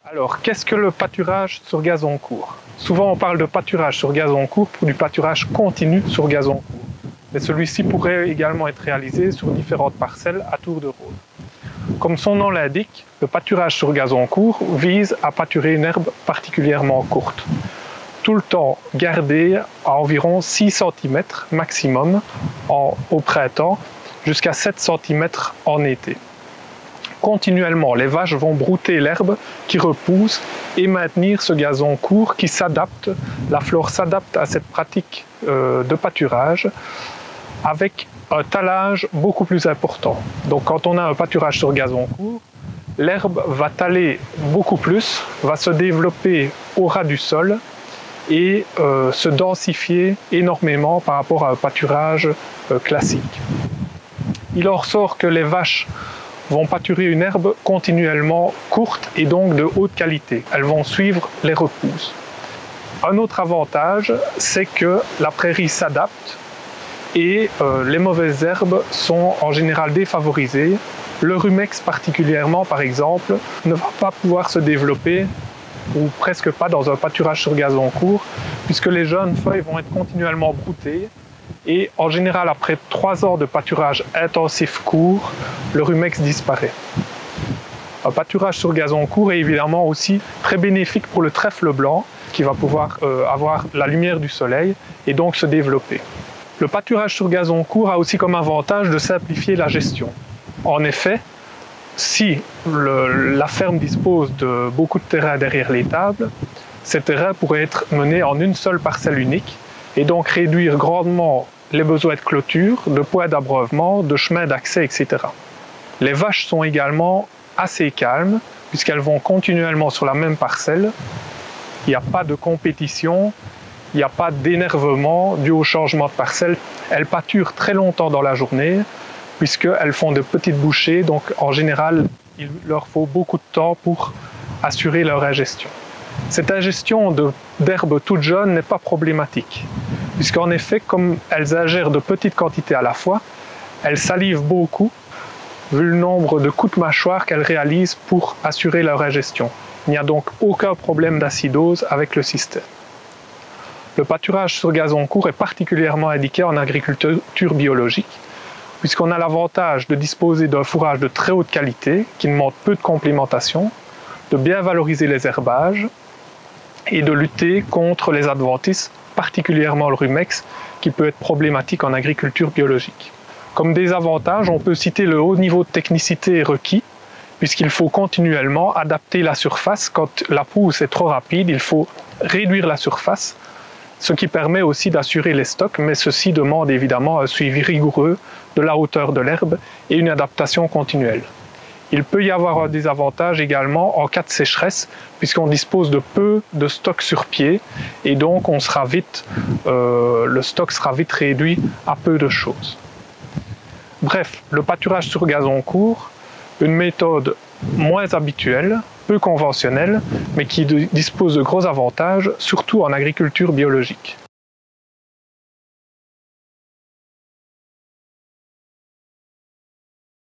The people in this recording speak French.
Alors, qu'est-ce que le pâturage sur gazon court? Souvent, on parle de pâturage sur gazon court pour du pâturage continu sur gazon court. Mais celui-ci pourrait également être réalisé sur différentes parcelles à tour de rôle. Comme son nom l'indique, le pâturage sur gazon court vise à pâturer une herbe particulièrement courte. Tout le temps gardée à environ 6 cm maximum au printemps, jusqu'à 7 cm en été. Continuellement, les vaches vont brouter l'herbe qui repousse et maintenir ce gazon court qui s'adapte, la flore s'adapte à cette pratique de pâturage avec un talage beaucoup plus important. Donc quand on a un pâturage sur gazon court, l'herbe va taler beaucoup plus, va se développer au ras du sol et se densifier énormément par rapport à un pâturage classique. Il en ressort que les vaches vont pâturer une herbe continuellement courte et donc de haute qualité. Elles vont suivre les repousses. Un autre avantage, c'est que la prairie s'adapte et les mauvaises herbes sont en général défavorisées. Le rumex particulièrement, par exemple, ne va pas pouvoir se développer ou presque pas dans un pâturage sur gazon court, puisque les jeunes feuilles vont être continuellement broutées. Et en général, après 3 ans de pâturage intensif court, le rumex disparaît. Un pâturage sur gazon court est évidemment aussi très bénéfique pour le trèfle blanc, qui va pouvoir avoir la lumière du soleil et donc se développer. Le pâturage sur gazon court a aussi comme avantage de simplifier la gestion. En effet, si la ferme dispose de beaucoup de terrain derrière l'étable, ces terrains pourraient être menés en une seule parcelle unique et donc réduire grandement les besoins de clôture, de points d'abreuvement, de chemins d'accès, etc. Les vaches sont également assez calmes puisqu'elles vont continuellement sur la même parcelle. Il n'y a pas de compétition, il n'y a pas d'énervement dû au changement de parcelle. Elles pâturent très longtemps dans la journée puisqu'elles font de petites bouchées, donc en général, il leur faut beaucoup de temps pour assurer leur ingestion. Cette ingestion d'herbes toutes jeunes n'est pas problématique, puisqu'en effet, comme elles ingèrent de petites quantités à la fois, elles salivent beaucoup, vu le nombre de coups de mâchoire qu'elles réalisent pour assurer leur ingestion. Il n'y a donc aucun problème d'acidose avec le système. Le pâturage sur gazon court est particulièrement indiqué en agriculture biologique, puisqu'on a l'avantage de disposer d'un fourrage de très haute qualité, qui demande peu de complémentation, de bien valoriser les herbages et de lutter contre les adventices, particulièrement le rumex, qui peut être problématique en agriculture biologique. Comme désavantage, on peut citer le haut niveau de technicité requis, puisqu'il faut continuellement adapter la surface. Quand la pousse est trop rapide, il faut réduire la surface, ce qui permet aussi d'assurer les stocks, mais ceci demande évidemment un suivi rigoureux de la hauteur de l'herbe et une adaptation continuelle. Il peut y avoir un désavantage également en cas de sécheresse, puisqu'on dispose de peu de stock sur pied et donc le stock sera vite réduit à peu de choses. Bref, le pâturage sur gazon court, une méthode moins habituelle, peu conventionnelle, mais qui dispose de gros avantages, surtout en agriculture biologique.